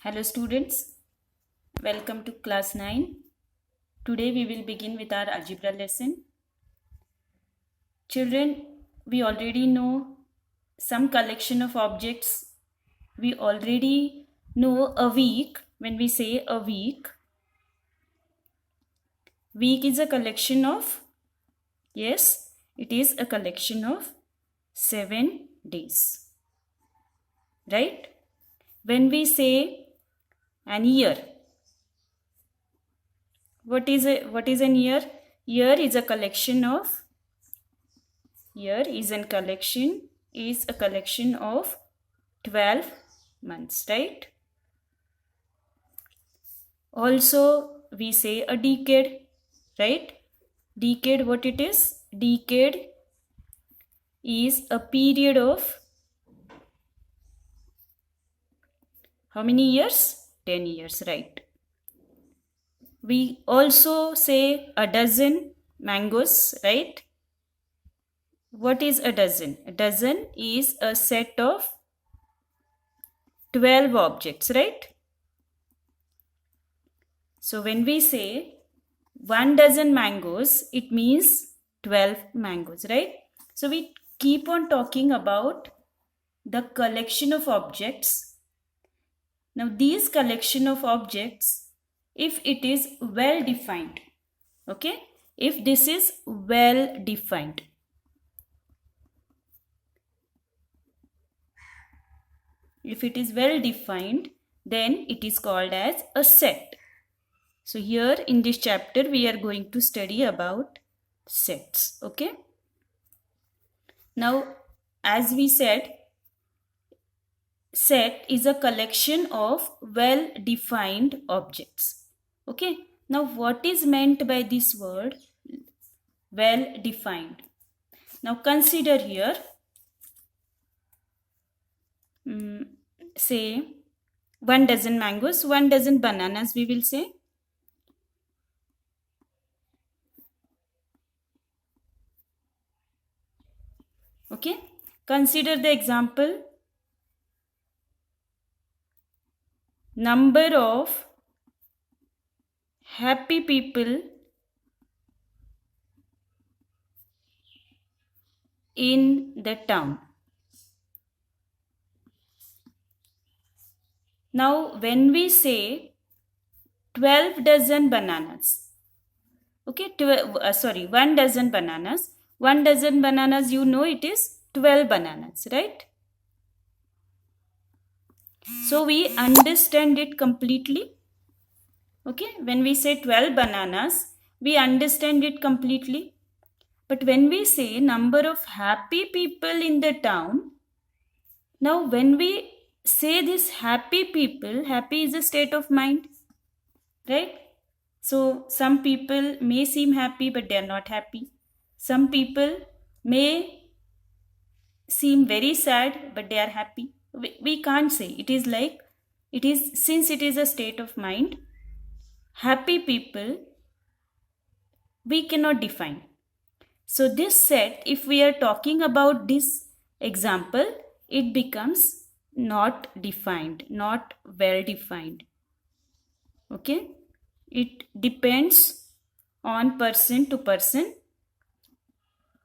Hello students, welcome to class 9. Today we will begin with our algebra lesson. Children, we already know some collection of objects. We already know a week. When we say a week is a collection of, yes, it is a collection of 7 days. Right? When we say an year, what is an year? Year is a collection of is a collection of 12 months, right? Also we say a decade, right? Decade, what it is? Decade is a period of how many years? 10 years, right? We also say a dozen mangoes, right? What is a dozen? A dozen is a set of 12 objects, right? So when we say 1 dozen mangoes, it means 12 mangoes, right? So we keep on talking about the collection of objects. Now these collection of objects, if it is well defined, okay? If this is well defined, then it is called as a set. So here in this chapter we are going to study about sets, okay? Now as we said, set is a collection of well defined objects, okay? Now what is meant by this word well defined? Now consider here, say 1 dozen mangoes, 1 dozen bananas, we will say. Okay, consider the example. Number of happy people in the town. Now when we say 12 dozen bananas, okay, 1 dozen bananas, 1 dozen bananas, you know it is 12 bananas, right? So we understand it completely. Okay, when we say 12 bananas, we understand it completely. But when we say number of happy people in the town, now when we say this happy people, happy is a state of mind, right? So some people may seem happy but they are not happy. Some people may seem very sad but they are happy. We can't say. It is like, it is, since it is a state of mind, happy people we cannot define. So this set, if we are talking about this example, it becomes not defined, not well defined. Okay, it depends on person to person.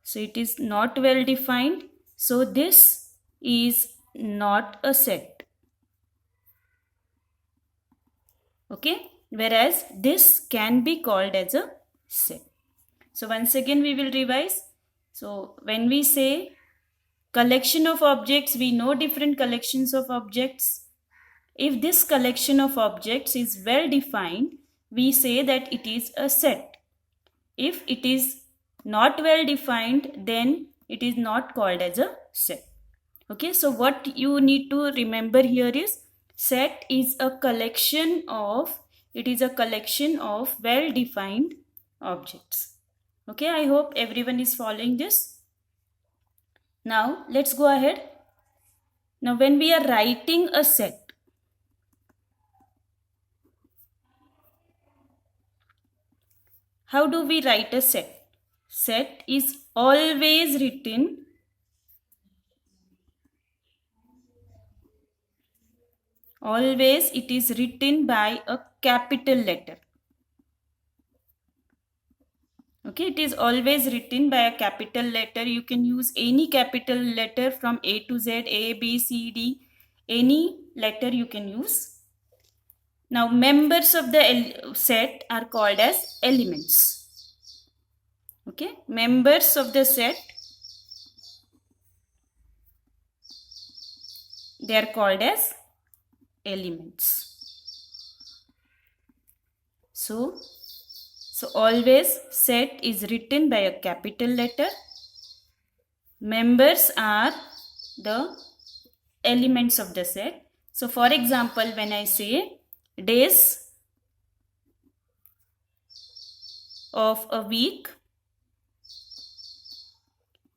So it is not well defined. So this is not a set. Okay, whereas this can be called as a set. So once again we will revise. So when we say collection of objects, we know different collections of objects. If this collection of objects is well defined, we say that it is a set. If it is not well defined, then it is not called as a set. Okay, so what you need to remember here is set is a collection of, it is a collection of well defined objects. Okay, I hope everyone is following this. Now let's go ahead. Now when we are writing a set, how do we write a set? Set is always written always it is written by a capital letter. Okay, it is always written by a capital letter. You can use any capital letter from A to Z, A, B, C, D, any letter you can use. Now, members of the set are called as elements. Okay, members of the set, they are called as elements. So always set is written by a capital letter. Members are the elements of the set. So for example, when I say days of a week,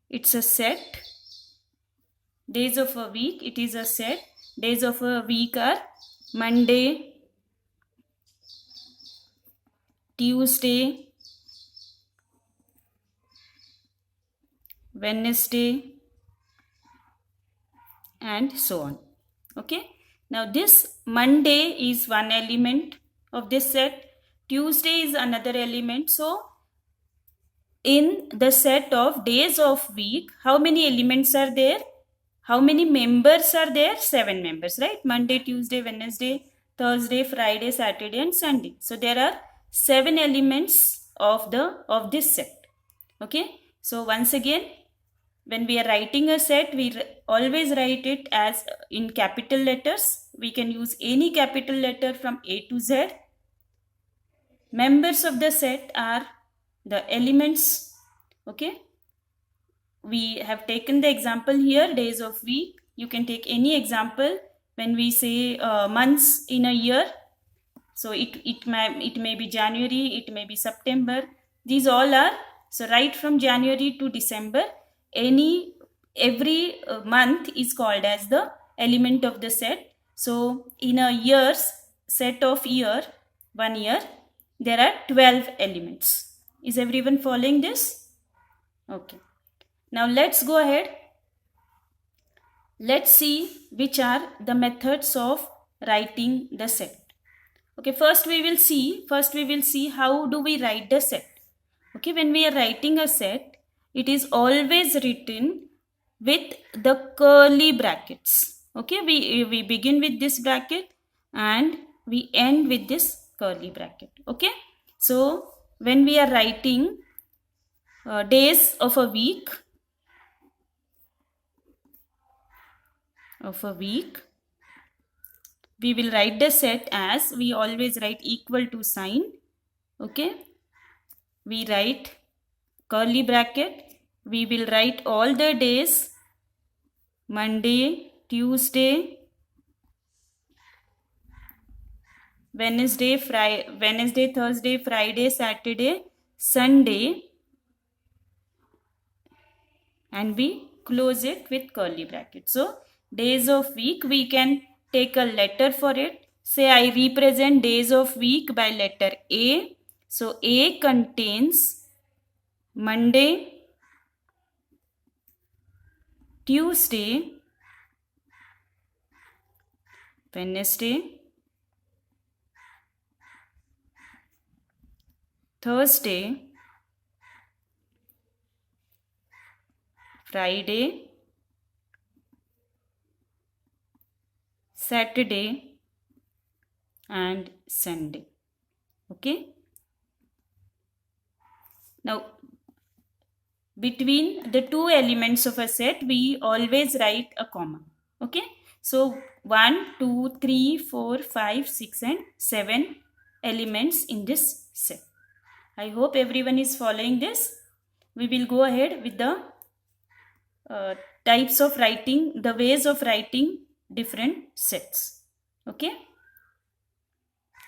it's a set. Days of a week, it is a set. Days of a week are Monday, Tuesday, Wednesday, and so on. Okay. Now this Monday is one element of this set. Tuesday is another element. So in the set of days of week, how many elements are there? How many members are there? 7 members, right? Monday, Tuesday, Wednesday, Thursday, Friday, Saturday, and Sunday. So there are 7 elements of this set. Okay. So once again, when we are writing a set, we always write it as in capital letters. We can use any capital letter from A to Z. Members of the set are the elements. Okay. We have taken the example here, days of week. You can take any example. When we say months in a year, so it may be January, it may be September. These all are, so right from January to December, every month is called as the element of the set. So in a year's set of year, 1 year, there are 12 elements. Is everyone following this? Okay. Now let's go ahead. Let's see which are the methods of writing the set. Okay, first we will see how do we write the set. Okay, when we are writing a set, it is always written with the curly brackets. Okay, we begin with this bracket and we end with this curly bracket. Okay, so when we are writing days of a week, we will write the set as, we always write equal to sign. Okay, we write curly bracket. We will write all the days: Monday, Tuesday, Wednesday, Thursday, Friday, Saturday, Sunday, and we close it with curly bracket. So days of week, we can take a letter for it. Say I represent days of week by letter A. So A contains Monday, Tuesday, Wednesday, Thursday, Friday, Saturday, and Sunday. Okay. Now, between the two elements of a set, we always write a comma. Okay. So 1, 2, 3, 4, 5, 6, and 7 elements in this set. I hope everyone is following this. We will go ahead with the types of writing, the ways of writing different sets. Okay.